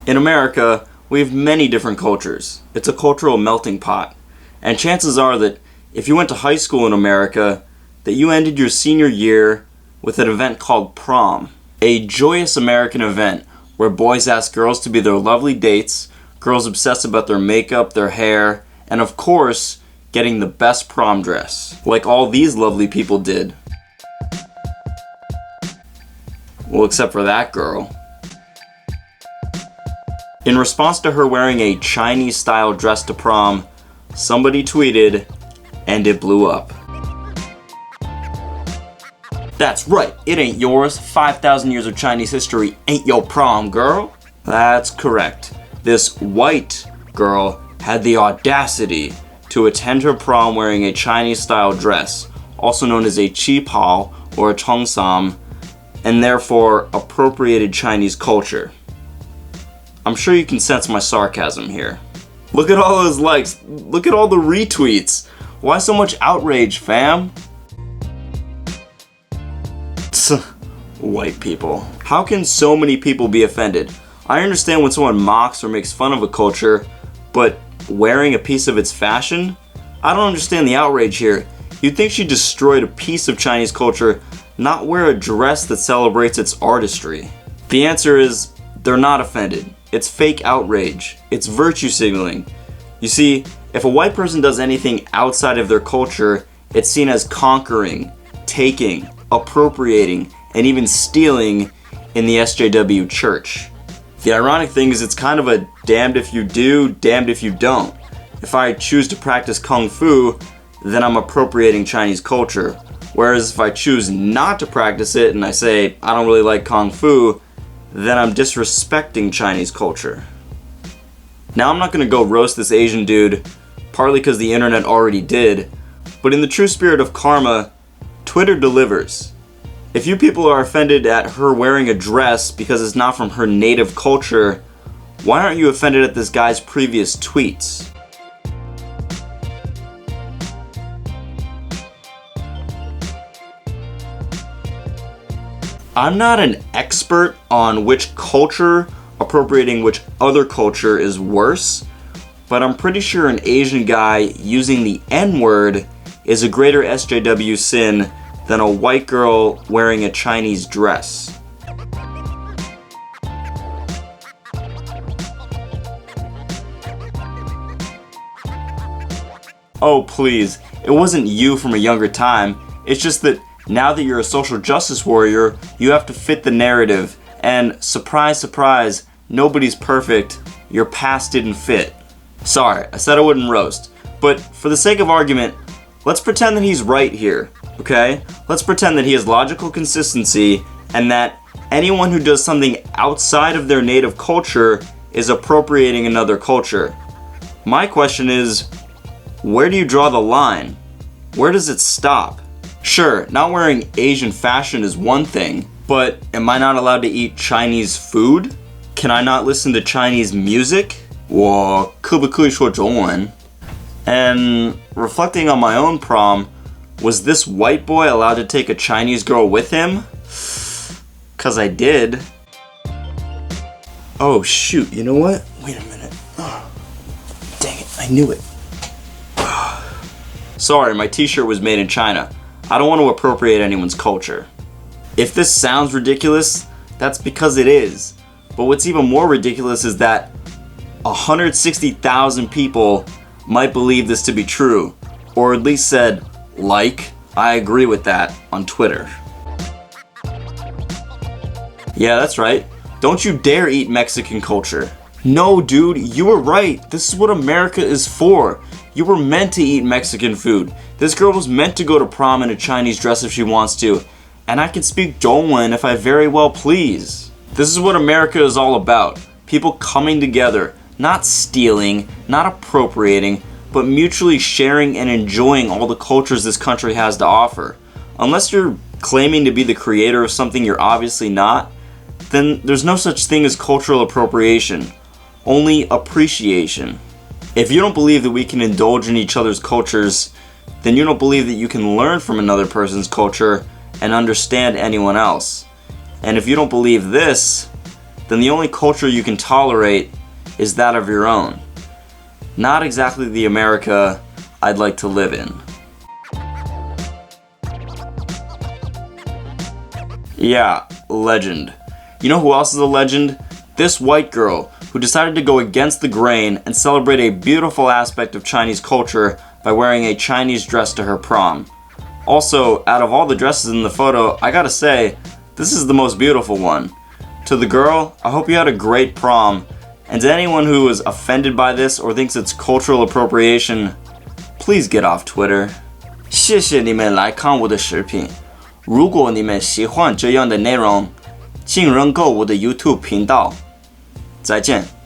In America, we have many different cultures. It's a cultural melting pot. And chances are that if you went to high school in America, that you ended your senior year with an event called Prom, a joyous American event where boys ask girls to be their lovely dates, girls obsess about their makeup, their hair, and of course, getting the best prom dress, like all these lovely people did. Well, except for that girl. In response to her wearing a Chinese-style dress to prom, somebody tweeted, and it blew up. That's right, it ain't yours. 5,000 years of Chinese history ain't your prom, girl. That's correct. This white girl had the audacity to attend her prom wearing a Chinese-style dress, also known as a qipao or a cheongsam, and therefore appropriated Chinese culture. I'm sure you can sense my sarcasm here. Look at all those likes. Look at all the retweets. Why so much outrage, fam? White people. How can so many people be offended? I understand when someone mocks or makes fun of a culture, but wearing a piece of its fashion? I don't understand the outrage here. You'd think she destroyed a piece of Chinese culture, not wear a dress that celebrates its artistry. The answer is, they're not offended. It's fake outrage. It's virtue signaling. You see, if a white person does anything outside of their culture, it's seen as conquering, taking, appropriating, and even stealing in the SJW church. The ironic thing is it's kind of a damned if you do, damned if you don't. If I choose to practice Kung Fu, then I'm appropriating Chinese culture. Whereas if I choose not to practice it and I say, I don't really like Kung Fu, then I'm disrespecting Chinese culture. Now I'm not gonna go roast this Asian dude, partly because the internet already did, but in the true spirit of karma, Twitter delivers. If you people are offended at her wearing a dress because it's not from her native culture, why aren't you offended at this guy's previous tweets? I'm not an expert on which culture appropriating which other culture is worse, but I'm pretty sure an Asian guy using the N-word is a greater SJW sin than a white girl wearing a Chinese dress. Oh please, it wasn't you from a younger time. It's just that now that you're a social justice warrior, you have to fit the narrative. And surprise, surprise, nobody's perfect. Your past didn't fit. Sorry, I said I wouldn't roast. But for the sake of argument, let's pretend that he's right here, okay? Let's pretend that he has logical consistency and that anyone who does something outside of their native culture is appropriating another culture. My question is, where do you draw the line? Where does it stop? Sure, not wearing Asian fashion is one thing, but am I not allowed to eat Chinese food? Can I not listen to Chinese music? 我可不可以说中文? And reflecting on my own prom, was this white boy allowed to take a Chinese girl with him? 'Cause I did. Oh shoot, you know what? Wait a minute. Dang it, I knew it. Sorry, my t-shirt was made in China. I don't want to appropriate anyone's culture. If this sounds ridiculous, that's because it is. But what's even more ridiculous is that 160,000 people might believe this to be true, or at least said, like, I agree with that on Twitter. Yeah, that's right. Don't you dare eat Mexican culture. No, dude, you were right. This is what America is for. You were meant to eat Mexican food. This girl was meant to go to prom in a Chinese dress if she wants to. And I can speak Zhongwen if I very well please. This is what America is all about. People coming together, not stealing, not appropriating, but mutually sharing and enjoying all the cultures this country has to offer. Unless you're claiming to be the creator of something you're obviously not, then there's no such thing as cultural appropriation, only appreciation. If you don't believe that we can indulge in each other's cultures, then you don't believe that you can learn from another person's culture and understand anyone else. And if you don't believe this, then the only culture you can tolerate is that of your own. Not exactly the America I'd like to live in. Yeah, legend. You know who else is a legend? This white girl who decided to go against the grain and celebrate a beautiful aspect of Chinese culture by wearing a Chinese dress to her prom. Also, out of all the dresses in the photo, I gotta say, this is the most beautiful one. To the girl, I hope you had a great prom, and to anyone who is offended by this or thinks it's cultural appropriation, please get off Twitter. 谢谢你们来看我的视频。如果你们喜欢这样的内容，请认购我的 YouTube 频道。再见。